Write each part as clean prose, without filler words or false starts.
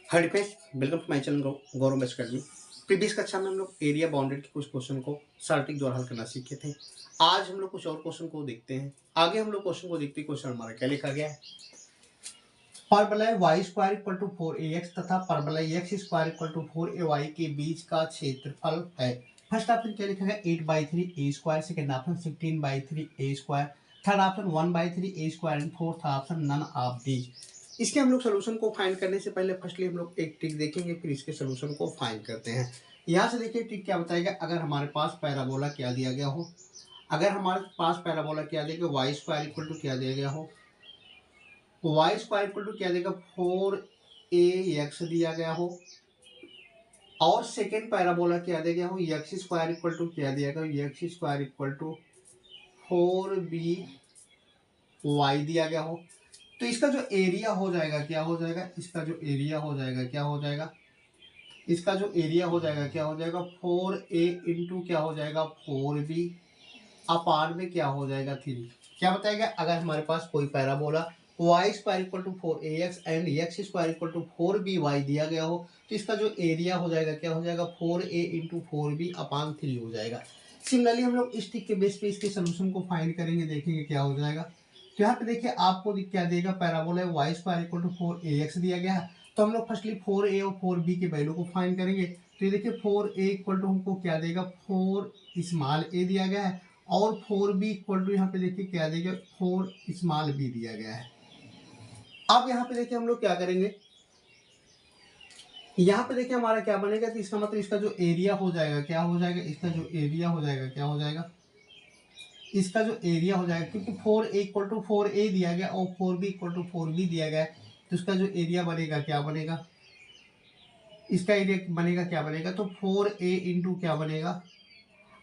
Hi friends, welcome to my channel Gaurav academy. Previous कक्षा में हम लोग एरिया बाउंडेड के कुछ क्वेश्चन को सार्वत्रिक द्वारा हल करना सीखे थे। आज हम लोग कुछ और क्वेश्चन को देखते हैं। आगे हम लोग क्वेश्चन को देखते हैं। क्वेश्चन हमारा क्या लिखा गया है। परवलय y square equal to 4ax तथा परवलय x square equal to 4ay के बीच का क्षेत्रफल है। फर्स्ट ऑप्शन क्या लिखा गया 8/3 a square, second option 16/3 a square, third option 1/3 a square and fourth option none of these. इसके हम लोग सोल्यूशन को फाइंड करने से पहले फर्स्टली हम लोग एक ट्रिक देखेंगे, फिर इसके सोल्यूशन को फाइंड करते हैं। यहाँ से देखिए ट्रिक क्या बताएगा। अगर हमारे पास पैराबोला क्या दिया गया हो, अगर हमारे पास पैराबोला क्या दिया गया वाई स्क्वायर इक्वल टू क्या दिया गया हो, वाई स्क्वायर इक्वल टू क्या देगा 4ax दिया गया हो, और सेकेंड पैराबोला क्या दिया गया हो एक्स स्क्वायर इक्वल टू क्या दिया गया x square equal to 4by दिया गया हो, तो इसका जो एरिया हो जाएगा क्या हो जाएगा, इसका जो एरिया हो जाएगा क्या हो जाएगा, इसका जो एरिया हो जाएगा क्या हो जाएगा 4a इंटू क्या हो जाएगा 4b अपार में क्या हो जाएगा 3। क्या बताएगा। अगर हमारे पास कोई parabola y square equal to 4ax and x square equal to 4by दिया गया हो, तो इसका जो एरिया हो जाएगा क्या हो जाएगा 4a इंटू 4b अपान 3 हो जाएगा। सिमिलरली हम लोग इस ट्रिक के बेस पे इसके सोल्यूशन को फाइंड करेंगे, देखेंगे क्या हो जाएगा। तो यहाँ पे देखिए आपको क्या देगा, parabola y square equal to 4ax दिया गया है, तो हम लोग फर्स्टली 4a और 4b के वैल्यू को फाइंड करेंगे। तो ये देखिए 4a इक्वल टू हमको क्या देगा 4 स्मॉल a दिया गया है, और 4b इक्वल टू यहाँ पे देखिए क्या देगा 4 स्मॉल b दिया गया है। अब यहाँ पे देखिए हम लोग क्या करेंगे, यहाँ पे देखिए हमारा क्या बनेगा, तो इसका मतलब इसका जो एरिया हो जाएगा क्या हो जाएगा, इसका जो एरिया हो जाएगा क्या हो जाएगा, इसका जो एरिया हो जाएगा, क्योंकि 4a इक्वल टू 4a दिया गया और 4b इक्वल टू 4b दिया गया है, तो इसका जो एरिया बनेगा क्या बनेगा, इसका एरिया बनेगा क्या बनेगा, तो 4a इंटू क्या बनेगा।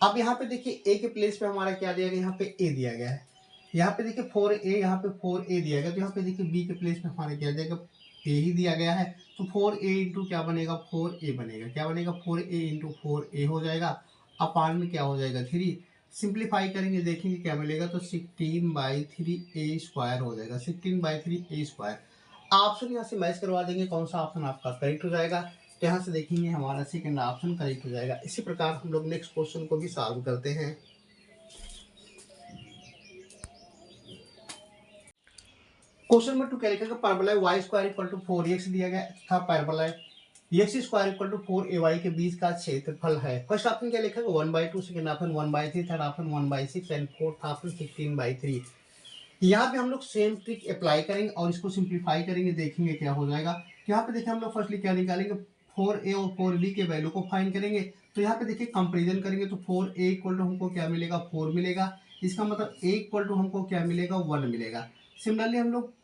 अब यहाँ पे देखिए a के प्लेस पे हमारा क्या दिया गया, यहाँ पे a दिया गया है, यहाँ पे देखिए 4a, यहाँ पे 4a दिया गया, तो यहाँ पे देखिए b के प्लेस पे हमारा क्या दिया गया a ही दिया गया है, तो 4a इंटू क्या बनेगा 4a बनेगा, क्या बनेगा 4a इंटू 4a हो जाएगा, अपान में क्या हो जाएगा 3। सिंप्लीफाई करेंगे देखेंगे क्या मिलेगा, तो 16/3a स्क्वायर हो जाएगा, 16/3a स्क्वायर। ऑप्शन यहाँ से मैच करवा देंगे, कौन सा ऑप्शन आपका करेक्ट हो जाएगा, तो यहाँ से देखेंगे हमारा सेकंड ऑप्शन करेक्ट हो जाएगा। इसी प्रकार हम लोग नेक्स्ट क्वेश्चन को भी सॉल्व करते हैं। क्वेश्चन नंबर 2 क्या लिखा है, parabola y square equal to 4x दिया गया था, parabola x square equal to 4ay के बीच का क्षेत्रफल है। फर्स्ट ऑप्शन क्या लिखा है 1/2, second option 1/3, third option 1/6 and fourth option 16/3। यहाँ पे हम लोग सेम ट्रिक अप्लाई करेंगे और इसको सिंप्लीफाई करेंगे, देखेंगे क्या हो जाएगा। तो यहाँ पे देखिए हम लोग फर्स्टली क्या निकालेंगे 4a और 4b के वैल्यू को फाइंड करेंगे। तो यहाँ पे देखिए कंपेरिजन करेंगे, तो 4a इक्वल टू हमको क्या मिलेगा 4 मिलेगा, इसका मतलब a इक्वल टू हमको क्या मिलेगा 1 मिलेगा। सिमिलरली हम लोग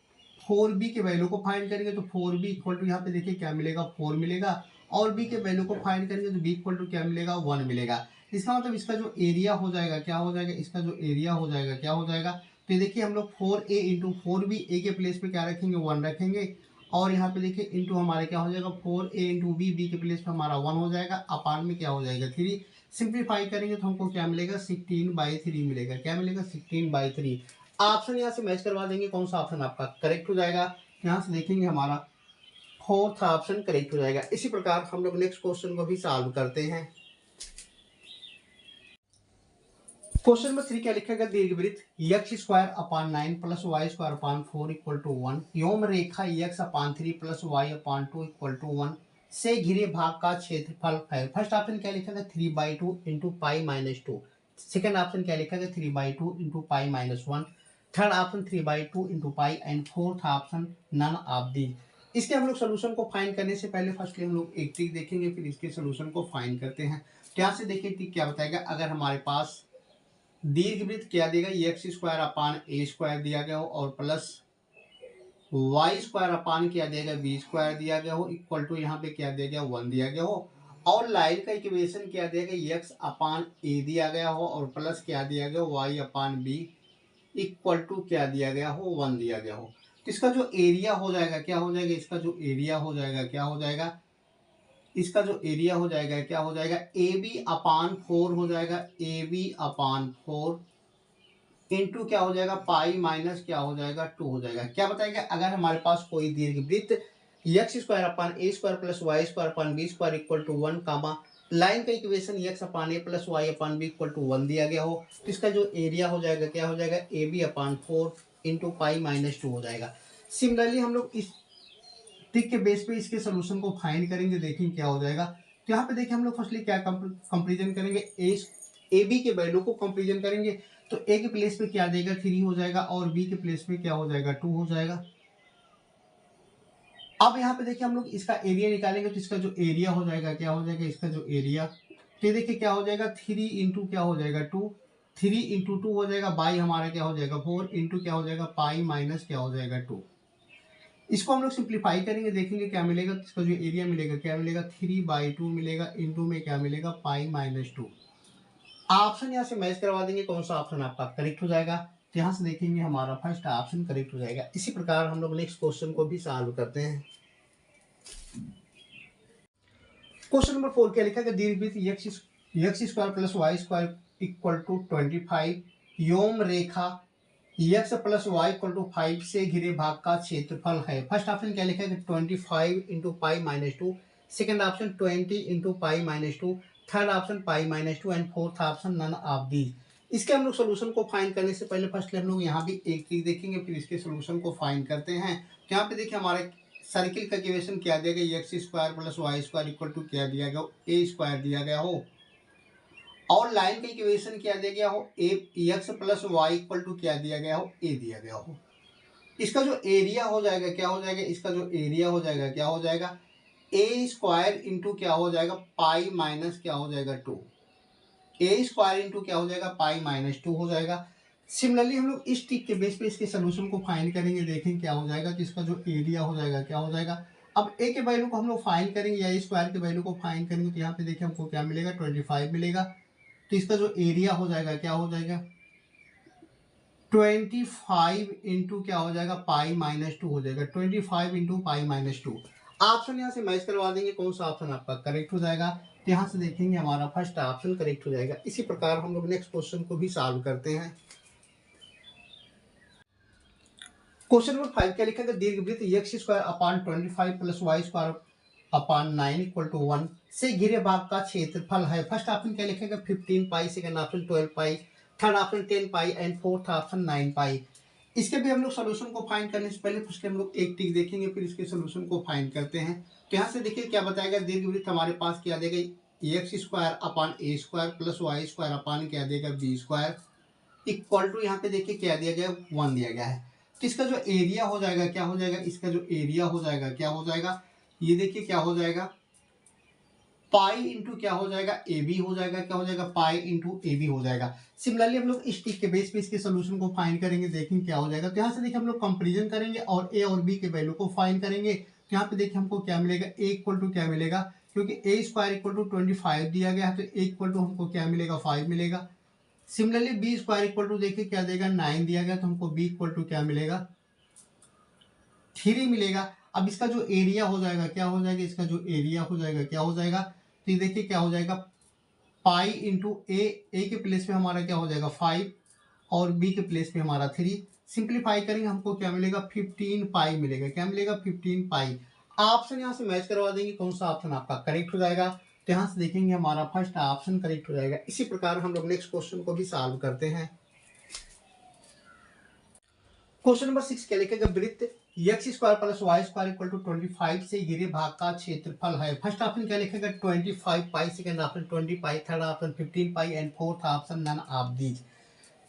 4b के वैल्यू को फाइंड करेंगे, तो 4b इक्वल टू यहाँ पे देखिए क्या मिलेगा 4 मिलेगा, और b के वैल्यू को फाइंड करेंगे तो b इक्वल टू क्या मिलेगा 1 मिलेगा। इसका मतलब इसका जो एरिया हो जाएगा क्या हो जाएगा, इसका जो एरिया हो जाएगा क्या हो जाएगा, तो देखिए हम लोग 4a इंटू 4b a के प्लेस पे क्या रखेंगे 1 रखेंगे, और यहाँ पे देखिए इंटू हमारे क्या हो जाएगा 4a इंटू b के प्लेस पे हमारा 1 हो जाएगा, अपान में क्या हो जाएगा 3। सिंप्लीफाई करेंगे तो हमको क्या मिलेगा 16/3 मिलेगा, क्या मिलेगा 16/3। ऑप्शन यहाँ से मैच करवा देंगे, कौन सा ऑप्शन आपका करेक्ट हो जाएगा। यहाँ से देखेंगे हमारा फोर्थ ऑप्शन करेक्ट हो जाएगा। इसी प्रकार हम लोग नेक्स्ट क्वेश्चन को भी सॉल्व करते हैं। क्वेश्चन नंबर 3 क्या लिखा गया, दीर्घवृत्त x square upon 9 plus y square upon 4 equal to 1, योम रेखा x upon 3 plus y upon 2 equal to 1 से घिरे भाग का क्षेत्रफल है। फर्स्ट ऑप्शन क्या लिखा गया 3/2 into pi minus 2, second option क्या लिखा गया 3/2 into pi minus 1, third option 3/2 into pi and fourth option none of the. इसके हम लोग सोल्यूशन को फाइंड करने से पहले फर्स्टली हम लोग एक ट्रिक देखेंगे, फिर इसके सोल्यूशन को फाइंड करते हैं। तो यहाँ से देखिए ट्रिक क्या बताएगा। अगर हमारे पास दीर्घवृत्त क्या देगा x square upon a square दिया गया हो, और प्लस वाई स्क्वायर अपान क्या देगा बी स्क्वायर दिया गया हो, इक्वल टू यहाँ पे क्या दिया गया 1 दिया गया हो, और लाइन का इक्वेशन क्या दिया गया एक्स अपान ए दिया गया हो, और प्लस क्या दिया गया y upon b equal to क्या दिया गया हो 1 दिया गया हो। तो इसका जो एरिया हो जाएगा क्या हो जाएगा, इसका जो एरिया हो जाएगा क्या हो जाएगा, इसका जो एरिया हो जाएगा क्या हो जाएगा ए बी अपान 4 हो जाएगा, ए बी अपान 4 इंटू क्या हो जाएगा पाई माइनस क्या हो जाएगा 2 हो जाएगा। क्या बताएगा, अगर हमारे पास कोई दीर्घवृत्त x square upon a square plus y square upon b square equal to 1 comma line का equation x upon a plus y upon b equal to 1 दिया गया हो, तो इसका जो एरिया हो जाएगा क्या हो जाएगा, a b upon 4 into pi minus 2 हो जाएगा। सिमिलरली हम लोग इस ट्रिक के बेस पे इसके सोल्यूशन को फाइंड करेंगे, देखेंगे क्या हो जाएगा। तो यहाँ पे देखिए हम लोग फर्स्टली क्या कंपेरिजन करेंगे, ए बी के वैल्यू को कंपेरिजन करेंगे। तो ए के प्लेस पे क्या देगा 3 हो जाएगा और बी के प्लेस पे क्या हो जाएगा 2 हो जाएगा। अब यहाँ पे देखिए हम लोग इसका एरिया निकालेंगे, तो इसका जो एरिया हो जाएगा क्या हो जाएगा, इसका जो एरिया, तो ये देखिए क्या हो जाएगा 3 इंटू क्या हो जाएगा 2, 3 इंटू 2 हो जाएगा, बाई हमारा क्या हो जाएगा 4 इंटू क्या हो जाएगा पाई माइनस क्या हो जाएगा 2। इसको हम लोग सिंप्लीफाई करेंगे, देखेंगे क्या मिलेगा, तो इसका जो एरिया मिलेगा क्या मिलेगा 3/2 मिलेगा, इंटू में क्या मिलेगा पाई माइनस 2। ऑप्शन यहाँ से मैच करवा देंगे, कौन सा ऑप्शन आपका करेक्ट हो जाएगा। तो यहाँ से देखेंगे हमारा फर्स्ट ऑप्शन करेक्ट हो जाएगा। इसी प्रकार हम लोग नेक्स्ट क्वेश्चन को भी सॉल्व करते हैं। क्वेश्चन नंबर 4 क्या लिखा है, दीर्घवृत्त x square plus y square equal to 25 योम रेखा x plus y equal to 5 से घिरे भाग का क्षेत्रफल है। फर्स्ट ऑप्शन क्या लिखा है 25 into pi minus 2, second option 20 into pi minus 2, third option pi minus 2 and fourth option none of these. इसके हम लोग सोल्यूशन को फाइंड करने से पहले फर्स्ट हम लोग यहाँ भी एक चीज देखेंगे, फिर इसके सोल्यूशन को फाइंड करते हैं। तो यहाँ पे देखिए हमारे सर्किल का इक्वेशन क्या दिया गया, x square plus y square equal to क्या दिया गया, ए स्क्वायर दिया गया हो, और लाइन का इक्वेशन क्या दिया गया हो, a x plus y equal to क्या दिया गया हो, ए दिया गया हो। इसका जो एरिया हो जाएगा क्या हो जाएगा, इसका जो एरिया हो जाएगा क्या हो जाएगा, ए स्क्वायर इंटू क्या हो जाएगा पाई माइनस क्या हो जाएगा 2, ए स्क्वायर इंटू क्या हो जाएगा पाई माइनस 2 हो जाएगा। सिमिलरली हम लोग इस ट्रिक के बेस पे इसके सोल्यूशन को फाइंड करेंगे, देखेंगे क्या हो जाएगा, कि इसका जो एरिया हो जाएगा क्या हो जाएगा। अब ए के वैल्यू को हम लोग फाइंड करेंगे या स्क्वायर के वैल्यू को फाइंड करेंगे, तो यहाँ पे देखिए हमको क्या मिलेगा 25 मिलेगा। तो इसका जो एरिया हो जाएगा क्या हो जाएगा 25 इंटू क्या हो जाएगा पाई माइनस 2 हो जाएगा, 25 इंटू पाई माइनस 2। ऑप्शन यहाँ से मैच करवा देंगे, कौन सा ऑप्शन आपका करेक्ट हो जाएगा। तो यहाँ से देखेंगे हमारा फर्स्ट ऑप्शन करेक्ट हो जाएगा। इसी प्रकार हम लोग नेक्स्ट क्वेश्चन को भी सॉल्व करते हैं। क्वेश्चन नंबर 5 क्या लिखा है, दीर्घवृत्त x square upon 25 plus y square upon 9 equal to 1 से घिरे भाग का क्षेत्रफल है। फर्स्ट ऑप्शन क्या लिखेगा 15 pi, second option 12 pi, third option 10 pi and fourth option 9 pi. इसके भी हम लोग सोल्यूशन को फाइंड करने से पहले फर्स्ट हम लोग एक ट्रिक देखेंगे, फिर इसके सोल्यूशन को फाइंड करते हैं। तो यहाँ से देखिए क्या बताएगा, दीर्घवृत्त हमारे पास क्या देगा x square upon a square plus y square upon क्या देगा बी स्क्वायर इक्वल टू यहाँ पे देखिए क्या दिया गया 1 दिया गया है। तो इसका जो एरिया हो जाएगा क्या हो जाएगा, इसका जो एरिया हो जाएगा क्या हो जाएगा, ये देखिए क्या हो जाएगा पाई इंटू क्या हो जाएगा ए बी हो जाएगा, क्या हो जाएगा पाई इंटू ए बी हो जाएगा। सिमिलरली हम लोग इस ट्रिक के बेस पे इसके सोल्यूशन को फाइंड करेंगे, देखेंगे क्या हो जाएगा। तो यहाँ से देखिए हम लोग कंपेरिजन करेंगे और ए और बी के वैल्यू को फाइंड करेंगे। तो यहाँ पे देखिए हमको क्या मिलेगा, ए इक्वल टू क्या मिलेगा, क्योंकि ए स्क्वायर इक्वल टू 25 दिया गया है, तो ए इक्वल टू हमको क्या मिलेगा 5 मिलेगा। Similarly b square equal to देखिए क्या देगा 9 दिया गया, तो हमको बी इक्वल टू क्या मिलेगा 3 मिलेगा। अब इसका जो एरिया हो जाएगा क्या हो जाएगा, इसका जो एरिया हो जाएगा क्या हो जाएगा, तो ये देखिए क्या हो जाएगा पाई इंटू ए के प्लेस पे हमारा क्या हो जाएगा 5 और बी के प्लेस पे हमारा 3। सिंप्लीफाई करेंगे हमको क्या मिलेगा 15 पाई मिलेगा, क्या मिलेगा 15 पाई। ऑप्शन यहाँ से मैच करवा देंगे, कौन सा ऑप्शन आपका करेक्ट हो जाएगा। तो यहाँ से देखेंगे हमारा फर्स्ट ऑप्शन करेक्ट हो जाएगा। इसी प्रकार हम लोग नेक्स्ट क्वेश्चन को भी सॉल्व करते हैं। क्वेश्चन नंबर 6 क्या लिखेगा, वृत्त x square plus y square equal to 25 से घिरे भाग का क्षेत्रफल है। फर्स्ट ऑप्शन क्या लिखेगा 25 pi, second option 20 pi, third option 15 pi and fourth option none of these.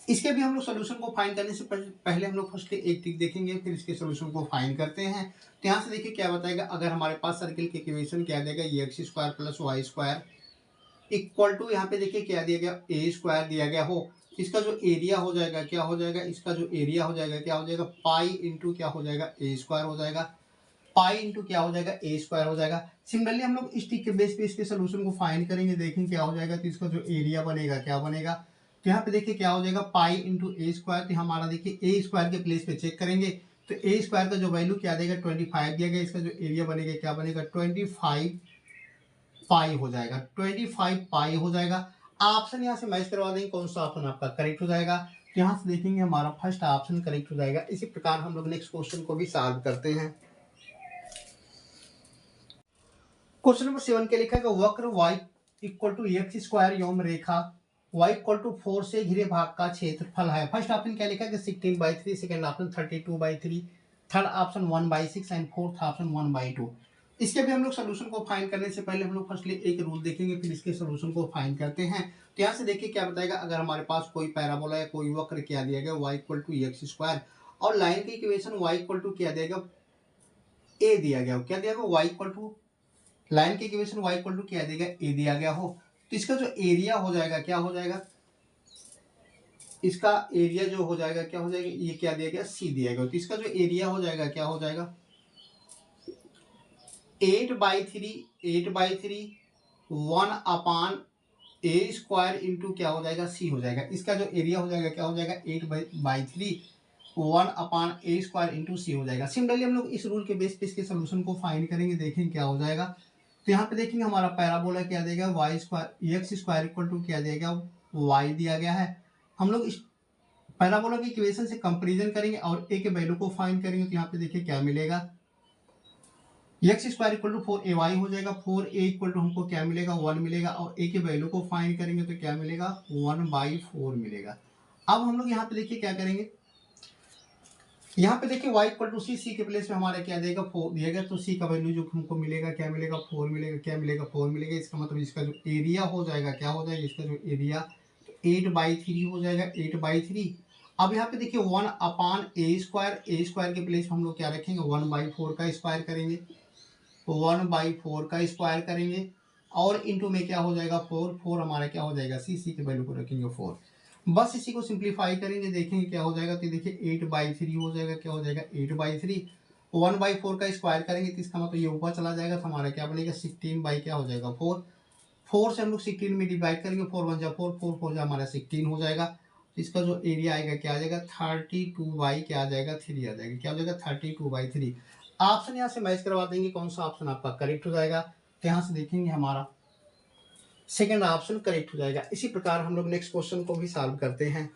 इसके भी हम लोग सोल्यूशन को फाइंड करने से पहले हम लोग फर्स्ट एक ट्रिक देखेंगे, फिर इसके सोल्यूशन को फाइंड करते हैं। तो यहाँ से देखिए क्या बताएगा, अगर हमारे पास सर्किल के इक्वेशन क्या देगा x square plus y square equal to यहाँ पे देखिए क्या दिया गया ए स्क्वायर दिया गया हो, इसका जो एरिया हो जाएगा क्या हो जाएगा, इसका जो एरिया हो जाएगा क्या हो जाएगा पाई इंटू क्या हो जाएगा ए स्क्वायर हो जाएगा, पाई इंटू क्या हो जाएगा ए स्क्वायर हो जाएगा। सिमिलरली हम लोग इस ट्रिक के बेस पे इसके सोल्यूशन को फाइंड करेंगे, देखेंगे क्या हो जाएगा। तो इसका जो एरिया बनेगा क्या बनेगा, तो यहाँ पे देखिए क्या हो जाएगा पाई इंटू ए स्क्वायर। तो हमारा देखिए ए स्क्वायर के प्लेस पे चेक करेंगे, तो ए स्क्वायर का जो वैल्यू क्या देगा 25 दिया गया, इसका जो एरिया बनेगा क्या बनेगा 25 पाई हो जाएगा, 25 पाई हो जाएगा। ऑप्शन यहाँ से मैच करवा देंगे, कौन सा ऑप्शन आपका करेक्ट हो जाएगा। तो यहाँ से देखेंगे हमारा फर्स्ट ऑप्शन करेक्ट हो जाएगा। इसी प्रकार हम लोग नेक्स्ट क्वेश्चन को भी सॉल्व करते हैं। क्वेश्चन नंबर 7 के लिखा है वक्र y equal to x square एवं रेखा y इक्वल टू 4 से घिरे भाग का क्षेत्रफल है। फर्स्ट ऑप्शन क्या लिखा है 16/3, second option 32/3, third option 1/6 and fourth option 1/2। इसके भी हम लोग सोल्यूशन को फाइंड करने से पहले हम लोग फर्स्टली एक रूल देखेंगे, फिर इसके सोल्यूशन को फाइंड करते हैं। तो यहाँ से देखिए क्या बताएगा, अगर हमारे पास कोई पैराबोला या कोई वक्र क्या दिया गया y equal to x square और लाइन की इक्वेशन y इक्वल टू क्या दिया गया a दिया गया हो, क्या दिया गया y इक्वल टू लाइन की इक्वेशन y इक्वल टू क्या देगा a दिया गया हो, तो इसका जो एरिया हो जाएगा क्या हो जाएगा, इसका एरिया जो हो जाएगा क्या हो जाएगा, ये क्या दिया गया c दिया गया, तो इसका जो एरिया हो जाएगा क्या हो जाएगा 8/3 1/a² इंटू क्या हो जाएगा c हो जाएगा। इसका जो एरिया हो जाएगा क्या हो जाएगा 8/3 1/a² इंटू c हो जाएगा। सिमिलरली हम लोग इस रूल के बेस पे इसके सोल्यूशन को फाइंड करेंगे, देखेंगे क्या हो जाएगा। तो यहाँ पे देखेंगे हमारा पैराबोला क्या देगा एक्स स्क्वायर इक्वल टू क्या दिया गया y दिया गया है। हम लोग इस पैराबोला की इक्वेशन से कंपेरिजन करेंगे और a के वैल्यू को फाइंड करेंगे। तो यहाँ पे देखिए क्या मिलेगा, x square equal to 4ay हो जाएगा, 4a इक्वल टू हमको क्या मिलेगा 1 मिलेगा, और a के वैल्यू को फाइंड करेंगे तो क्या मिलेगा 1/4 मिलेगा। अब हम लोग यहाँ पे देखिए क्या करेंगे, यहाँ पे देखिए y इक्वल टू सी के प्लेस में हमारा क्या देगा 4 दिया गया, तो c का वैल्यू जो हमको मिलेगा क्या मिलेगा 4 मिलेगा, क्या मिलेगा 4 मिलेगा। इसका मतलब इसका जो एरिया हो जाएगा क्या हो जाएगा, इसका जो एरिया 8/3 हो जाएगा 8/3। अब यहाँ पे देखिए 1/a² के प्लेस में हम लोग क्या रखेंगे 1/4 का स्क्वायर करेंगे, 1/4 का स्क्वायर करेंगे और इंटू में क्या हो जाएगा 4 हमारा क्या हो जाएगा सी के वैल्यू को रखेंगे 4। बस इसी को सिंप्लीफाई करेंगे, देखेंगे क्या हो जाएगा। तो देखिए 8/3 हो जाएगा, क्या हो जाएगा 8/3, 1/4 का स्क्वायर करेंगे तो इसका मतलब ये ऊपर चला जाएगा, तो हमारा क्या बनेगा 16 क्या हो जाएगा 4। 4 से हम लोग 16 में डिवाइड करेंगे, 4 1 जा 4, 4 4 जा हमारा 16 हो जाएगा। तो इसका जो एरिया आएगा क्या आ जाएगा 32 क्या आ जाएगा 3 आ जाएगा, क्या हो जाएगा 32/3। ऑप्शन यहाँ से मैच करवा देंगे, कौन सा ऑप्शन आपका करेक्ट हो जाएगा। तो यहाँ से देखेंगे हमारा सेकंड ऑप्शन करेक्ट हो जाएगा। इसी प्रकार हम लोग नेक्स्ट क्वेश्चन को भी सॉल्व करते हैं।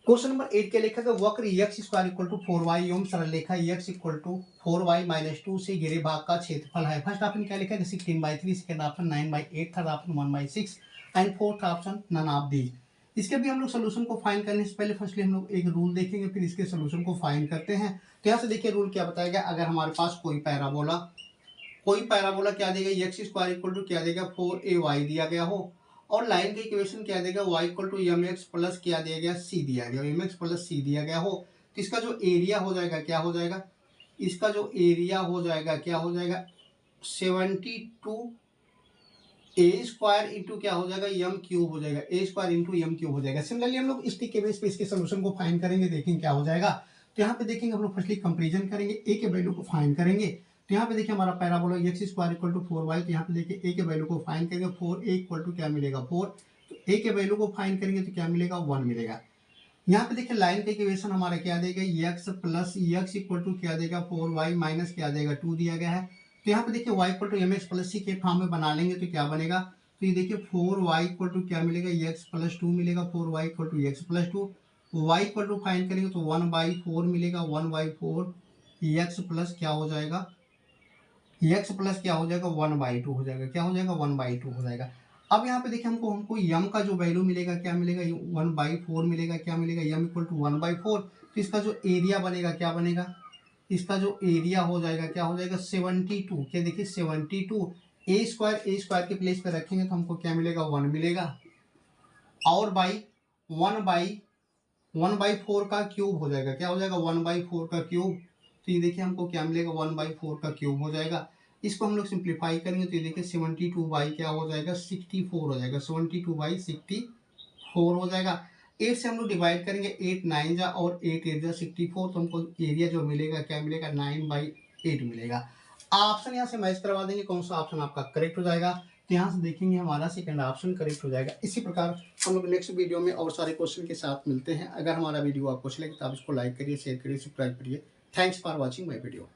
क्वेश्चन नंबर 8 के लेखा वक्र x square equal to 4y एवं सरल रेखा एक्स इक्वल टू 4y-2 से घिरे भाग का क्षेत्रफल है। फर्स्ट ऑप्शन क्या लिखा है 16/3, second option 9/8, third option 1/6 and fourth option none of these. इसके भी हम लोग सोल्यूशन को फाइंड करने से पहले फर्स्टली हम लोग एक रूल देखेंगे, फिर इसके सोल्यूशन को फाइंड करते हैं। तो यहाँ से देखिए रूल क्या बताएगा, अगर हमारे पास कोई पैराबोला क्या देगा एक्स स्क्वायर इक्वल टू क्या देगा 4ay दिया गया हो और लाइन की इक्वेशन क्या देगा y equal to mx plus क्या दिया गया c दिया गया, mx प्लस c दिया गया हो, तो इसका जो एरिया हो जाएगा क्या हो जाएगा, इसका जो एरिया हो जाएगा क्या हो जाएगा 72 a² इंटू क्या हो जाएगा m³ हो जाएगा, a² इंटू m³ हो जाएगा। सिमिलरली हम लोग इस के बेस पे इसके सोल्यूशन को फाइंड करेंगे, देखेंगे क्या हो जाएगा। तो यहाँ पे देखेंगे हम लोग फर्स्टली कंपेरिजन करेंगे, a के वैल्यू को फाइंड करेंगे। तो यहाँ पे देखिए हमारा parabola x square equal to 4y, तो यहाँ पे देखिए a के वैल्यू को फाइंड करेंगे 4a इक्वल टू क्या मिलेगा 4, तो a के वैल्यू को फाइंड करेंगे तो क्या मिलेगा 1 मिलेगा। यहाँ पे देखिए लाइन का इक्वेशन हमारा क्या देगा x plus x equal to क्या देगा 4y माइनस क्या देगा 2 दिया गया है। तो यहाँ पे देखिए y equal to mx plus c के फॉर्म में बना लेंगे तो क्या बनेगा, तो ये देखिए 4y इक्वल टू क्या मिलेगा x प्लस 2 मिलेगा, 4y equal to x plus 2, y equal to find करेंगे तो 1/4 मिलेगा, 1/4 x प्लस क्या हो जाएगा x प्लस क्या हो जाएगा 1/2 हो जाएगा, क्या हो जाएगा 1/2 हो जाएगा। अब यहाँ पे देखिए हमको m का जो वैल्यू मिलेगा क्या मिलेगा 1/4 मिलेगा, क्या मिलेगा m इक्वल टू 1/4, तो इसका जो एरिया बनेगा क्या बनेगा, इसका जो एरिया हो जाएगा क्या हो जाएगा 72, क्या देखिए 72 a² के प्लेस पे रखेंगे तो हमको क्या मिलेगा 1 मिलेगा और बाई 1/4 का क्यूब हो जाएगा, क्या हो जाएगा 1/4 का क्यूब, तो ये देखिए हमको क्या मिलेगा 1/4 का क्यूब हो जाएगा। इसको हम लोग सिंप्लीफाई करेंगे तो ये देखिए 72 क्या हो जाएगा 64 हो जाएगा, 72/64 हो जाएगा। 8 से हम लोग डिवाइड करेंगे, 8 9 जा और 8 8 जा 64, तो हमको एरिया जो मिलेगा क्या मिलेगा 9/8 मिलेगा। ऑप्शन यहाँ से मैच करवा देंगे, कौन सा ऑप्शन आपका करेक्ट हो जाएगा। तो यहाँ से देखेंगे हमारा सेकंड ऑप्शन करेक्ट हो जाएगा। इसी प्रकार हम लोग नेक्स्ट वीडियो में और सारे क्वेश्चन के साथ मिलते हैं। अगर हमारा वीडियो आपको अच्छा लगे तो आप इसको लाइक करिए, शेयर करिए, सब्सक्राइब करिए। Thanks for watching my video.